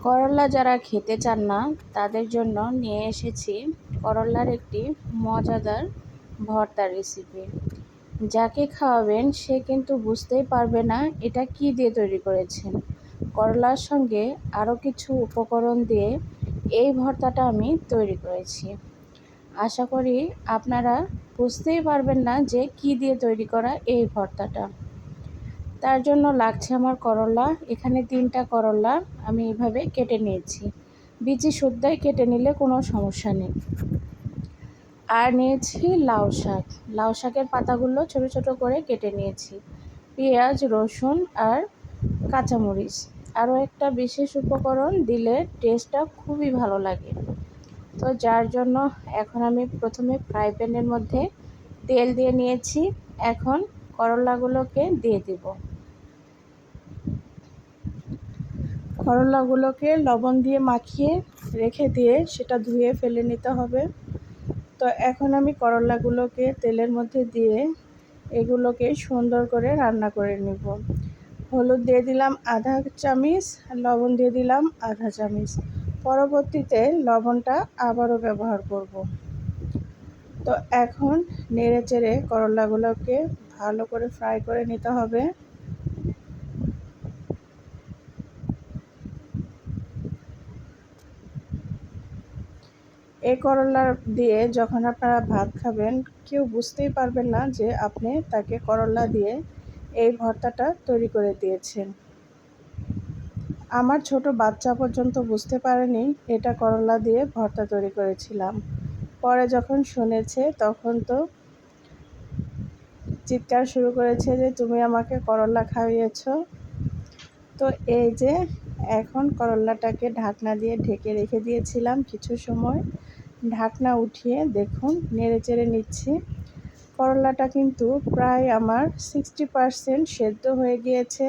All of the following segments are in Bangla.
করল্লা যারা খেতে চান না তাদের জন্য নিয়ে এসেছি করল্লার একটি মজাদার ভর্তা রেসিপি। যাকে খাওয়াবেন সে কিন্তু বুঝতেই পারবে না এটা কি দিয়ে তৈরি করেছেন। করলার সঙ্গে আরও কিছু উপকরণ দিয়ে এই ভর্তাটা আমি তৈরি করেছি। আশা করি আপনারা বুঝতেই পারবেন না যে কি দিয়ে তৈরি করা এই ভর্তাটা। তার জন্য লাগছে আমার করলা। এখানে 3টা করলা আমি এভাবে কেটে নিয়েছি। বিচি শুদ্ধই কেটে নিলে কোনো সমস্যা নেই। আর নিয়েছি লাউ শাক। লাউ শাকের পাতাগুলো ছোট ছোট করে কেটে নিয়েছি। পেঁয়াজ, রসুন আর কাঁচামরিচ। আরও একটা বিশেষ উপকরণ দিলে টেস্টটা খুবই ভালো লাগে। তো যার জন্য এখন আমি প্রথমে ফ্রাই প্যানের মধ্যে তেল দিয়ে নিয়েছি। এখন করলাগুলোকে দিয়ে দিব। করলাগুলোকে লবণ দিয়ে মাখিয়ে রেখে দিয়ে সেটা ধুয়ে ফেলে নিতে হবে। তো এখন আমি করলাগুলোকে তেলের মধ্যে দিয়ে এগুলোকে সুন্দর করে রান্না করে নেব। হলুদ দিয়ে দিলাম আধা চামচ, লবণ দিয়ে দিলাম আধা চামচ। পরবর্তীতে লবণটা আবারও ব্যবহার করব। তো এখন নেড়ে চেড়ে করলাগুলোকে ভালো করে ফ্রাই করে নিতে হবে। এই করলা দিয়ে যখন আপনারা ভাত খাবেন কেউ বুঝতেই পারবেন না যে আপনি তাকে করলা দিয়ে এই ভর্তাটা তৈরি করে দিয়েছেন। আমার ছোট বাচ্চা পর্যন্ত বুঝতে পারেনি এটা করলা দিয়ে ভর্তা তৈরি করেছিলাম। পরে যখন শুনেছে তখন তো চিৎকার শুরু করেছে যে তুমি আমাকে করলা খাইয়েছো। তো এই যে এখন করলাটাকে ঢাকনা দিয়ে ঢেকে রেখে দিয়েছিলাম কিছু সময়। ঢাকনা উঠিয়ে দেখুন নেড়ে চেড়ে নিচ্ছি। করলাটা কিন্তু প্রায় আমার 60% সেদ্ধ হয়ে গিয়েছে।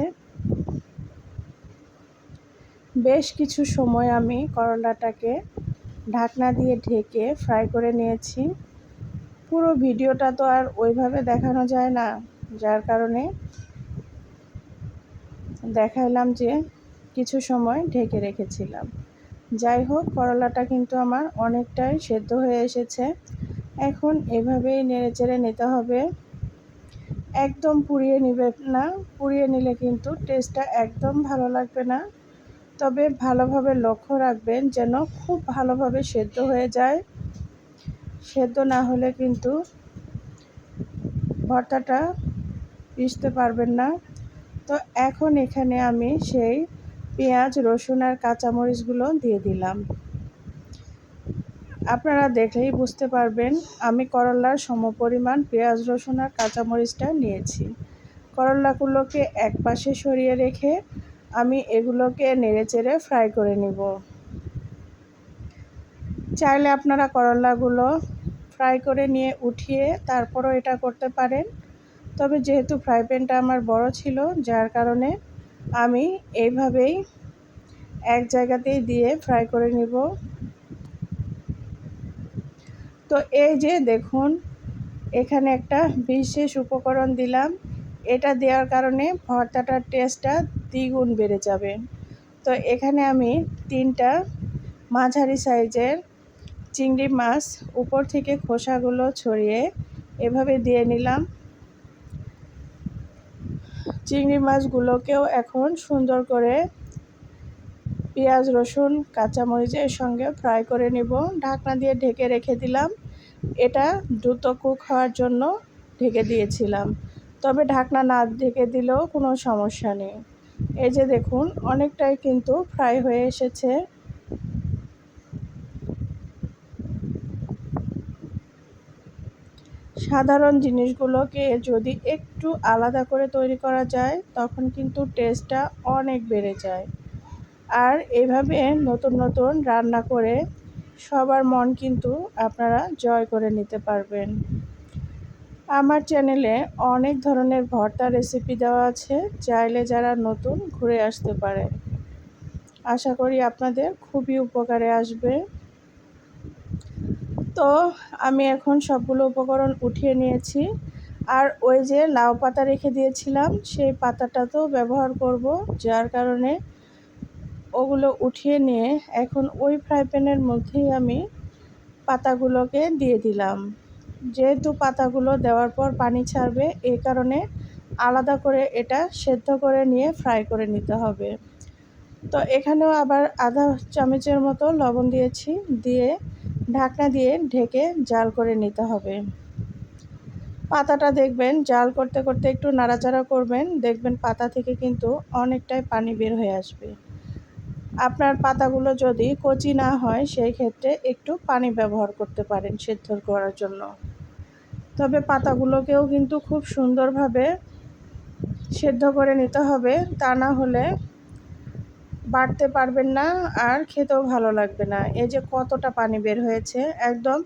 বেশ কিছু সময় আমি করলাটাকে ঢাকনা দিয়ে ঢেকে ফ্রাই করে নিয়েছি। পুরো ভিডিওটা তো আর ওইভাবে দেখানো যায় না, যার কারণে দেখাইলাম যে কিছু সময় ঢেকে রেখেছিলাম। যাই হোক, করলাটা কিন্তু আমার অনেকটাই সেদ্ধ হয়ে এসেছে। এখন এভাবেই নেড়েচেড়ে নিতে হবে। একদম পুড়িয়ে নেবেন না, পুড়িয়ে নিলে কিন্তু টেস্টটা একদম ভালো লাগবে না। তবে ভালোভাবে লক্ষ্য রাখবেন যেন খুব ভালোভাবে সেদ্ধ হয়ে যায়। সেদ্ধ না হলে কিন্তু ভর্তাটা পিষতে পারবেন না। তো এখন এখানে আমি সেই পেঁয়াজ, রসুন আর কাঁচামরিচগুলো দিয়ে দিলাম। আপনারা দেখলেই বুঝতে পারবেন আমি করলার সমপরিমাণ পেঁয়াজ, রসুন আর কাঁচামরিচটা নিয়েছি। করলাগুলোকে একপাশে সরিয়ে রেখে আমি এগুলোকে নেড়েচেড়ে ফ্রাই করে নিব। চাইলে আপনারা করলাগুলো ফ্রাই করে নিয়ে উঠিয়ে তারপরও এটা করতে পারেন। তবে যেহেতু ফ্রাই প্যানটা আমার বড় ছিল যার কারণে আমি এইভাবেই এক জায়গাতেই দিয়ে ফ্রাই করে নিব। তো এই যে দেখুন এখানে একটা বিশেষ উপকরণ দিলাম। এটা দেওয়ার কারণে ভর্তাটার টেস্টটা দ্বিগুণ বেড়ে যাবে। তো এখানে আমি 3টা মাঝারি সাইজের চিংড়ি মাছ উপর থেকে খোসাগুলো ছড়িয়ে এভাবে দিয়ে নিলাম। চিংড়ি মাছগুলোকেও এখন সুন্দর করে পেঁয়াজ, রসুন, কাঁচামরিচের সঙ্গে ফ্রাই করে নেব। ঢাকনা দিয়ে ঢেকে রেখে দিলাম। এটা দ্রুত কুক হওয়ার জন্য ঢেকে দিয়েছিলাম। তবে ঢাকনা না ঢেকে দিলেও কোনো সমস্যা নেই। এই যে দেখুন অনেকটাই কিন্তু ফ্রাই হয়ে এসেছে। সাধারণ জিনিসগুলোকে যদি একটু আলাদা করে তৈরি করা যায় তখন কিন্তু টেস্টটা অনেক বেড়ে যায়। আর এইভাবে নতুন নতুন রান্না করে সবার মন কিন্তু আপনারা জয় করে নিতে পারবেন। আমার চ্যানেলে অনেক ধরনের ভর্তা রেসিপি দেওয়া আছে, চাইলে যারা নতুন ঘুরে আসতে পারে। আশা করি আপনাদের খুবই উপকারে আসবে। তো আমি এখন সবগুলো উপকরণ উঠিয়ে নিয়েছি। আর ওই যে লাউ পাতা রেখে দিয়েছিলাম সেই পাতাটাতেও ব্যবহার করব, যার কারণে ওগুলো উঠিয়ে নিয়ে এখন ওই ফ্রাই প্যানের মধ্যেই আমি পাতাগুলোকে দিয়ে দিলাম। যেহেতু পাতাগুলো দেওয়ার পর পানি ছাড়বে, এই কারণে আলাদা করে এটা সেদ্ধ করে নিয়ে ফ্রাই করে নিতে হবে। তো এখানেও আবার আধা চামচের মতো লবণ দিয়েছি, দিয়ে ঢাকনা দিয়ে ঢেকে জাল করে নিতে হবে। পাতাটা দেখবেন জাল করতে করতে একটু নাড়াচাড়া করবেন, দেখবেন পাতা থেকে কিন্তু অনেকটাই পানি বের হয়ে আসবে। আপনার পাতাগুলো যদি কচি না হয় সেই ক্ষেত্রে একটু পানি ব্যবহার করতে পারেন সেদ্ধ করার জন্য। তবে পাতাগুলোকেও কিন্তু খুব সুন্দরভাবে সেদ্ধ করে নিতে হবে, তা না হলে বাড়তে পারবেন না আর খেতেও ভালো লাগবে না। এই যে কতটা পানি বের হয়েছে, একদম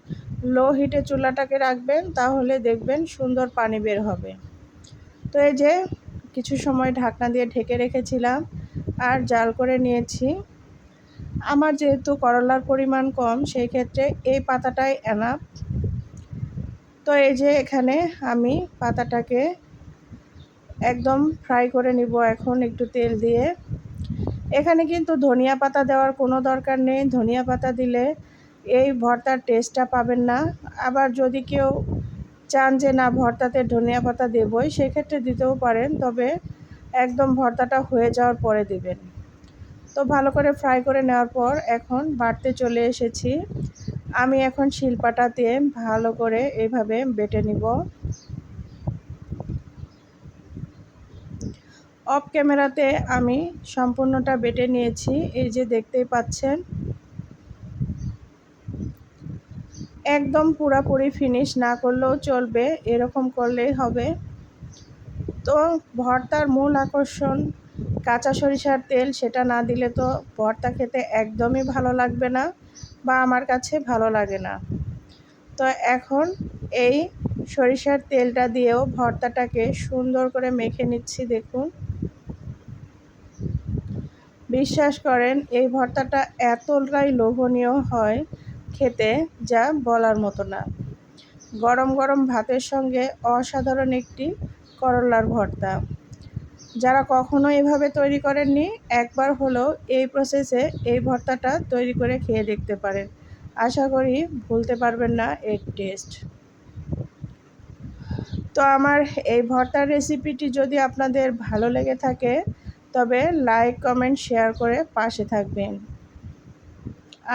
লো হিটে চুলাটাকে রাখবেন, তাহলে দেখবেন সুন্দর পানি বের হবে। তো এই যে কিছু সময় ঢাকনা দিয়ে ঢেকে রেখেছিলাম আর জাল করে নিয়েছি। আমার যেহেতু করলার পরিমাণ কম, সেই ক্ষেত্রে এই পাতাটাই এনাফ। তো এই যে এখানে আমি পাতাটাকে একদম ফ্রাই করে নিব এখন একটু তেল দিয়ে। এখানে কিন্তু ধনিয়া পাতা দেওয়ার কোনো দরকার নেই, ধনিয়া পাতা দিলে এই ভর্তার টেস্টটা পাবেন না। আবার যদি কেউ চান যে না ভর্তাতে ধনিয়া পাতা দেবই, সেক্ষেত্রে দিতেও পারেন, তবে একদম ভর্তাটা হয়ে যাওয়ার পরে দিবেন। তো ভালো করে ফ্রাই করে নেওয়ার পর এখন বাটতে চলে এসেছি। আমি এখন শিলপাটাতে ভালো করে এইভাবে বেটে নিব। অফ ক্যামেরাতে আমি সম্পূর্ণটা বেটে নিয়েছি, এই যে দেখতেই পাচ্ছেন। একদম পুরাপুরি ফিনিশ না করলেও চলবে, এরকম করলেই হবে। তো ভর্তার মূল আকর্ষণ কাঁচা সরিষার তেল, সেটা না দিলে তো ভর্তা খেতে একদমই ভালো লাগবে না, বা আমার কাছে ভালো লাগে না। তো এখন এই সরিষার তেলটা দিয়েও ভর্তাটাকে সুন্দর করে মেখে নিচ্ছি। দেখুন, বিশ্বাস করেন এই ভর্তাটা এতটাই লোভনীয় হয় খেতে, যা বলার মতো না। গরম গরম ভাতের সঙ্গে অসাধারণ একটি করলার ভর্তা। যারা কখনো এভাবে তৈরি করেননি, একবার হলেও এই প্রসেসে এই ভর্তাটা তৈরি করে খেয়ে দেখতে পারেন। আশা করি ভুলতে পারবেন না এর টেস্ট। তো আমার এই ভর্তার রেসিপিটি যদি আপনাদের ভালো লেগে থাকে, তবে লাইক কমেন্ট শেয়ার করে পাশে থাকবেন।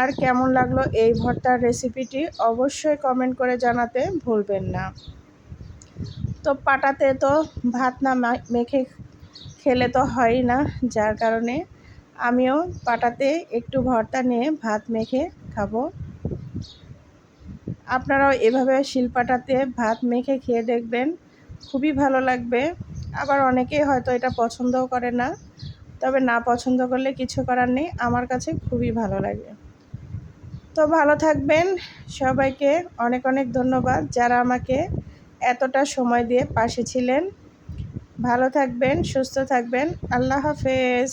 আর কেমন লাগলো এই ভর্তার রেসিপিটি অবশ্যই কমেন্ট করে জানাতে ভুলবেন না। তো পাটাতে তো ভাত না মেখে খেলে তো হয়ই না, যার কারণে আমিও পাটাতে একটু ভর্তা নিয়ে ভাত মেখে খাবো। আপনারাও এভাবে শিলপাটাতে ভাত মেখে খেয়ে দেখবেন, খুবই ভালো লাগবে। আবার অনেকেই হয়তো এটা পছন্দও করে না, তবে না পছন্দ করলে কিছু করার নেই, আমার কাছে খুবই ভালো লাগে। তো ভালো থাকবেন, সবাইকে অনেক অনেক ধন্যবাদ যারা আমাকে এতটা সময় দিয়ে পাশে ছিলেন। ভালো থাকবেন, সুস্থ থাকবেন। আল্লাহ হাফেজ।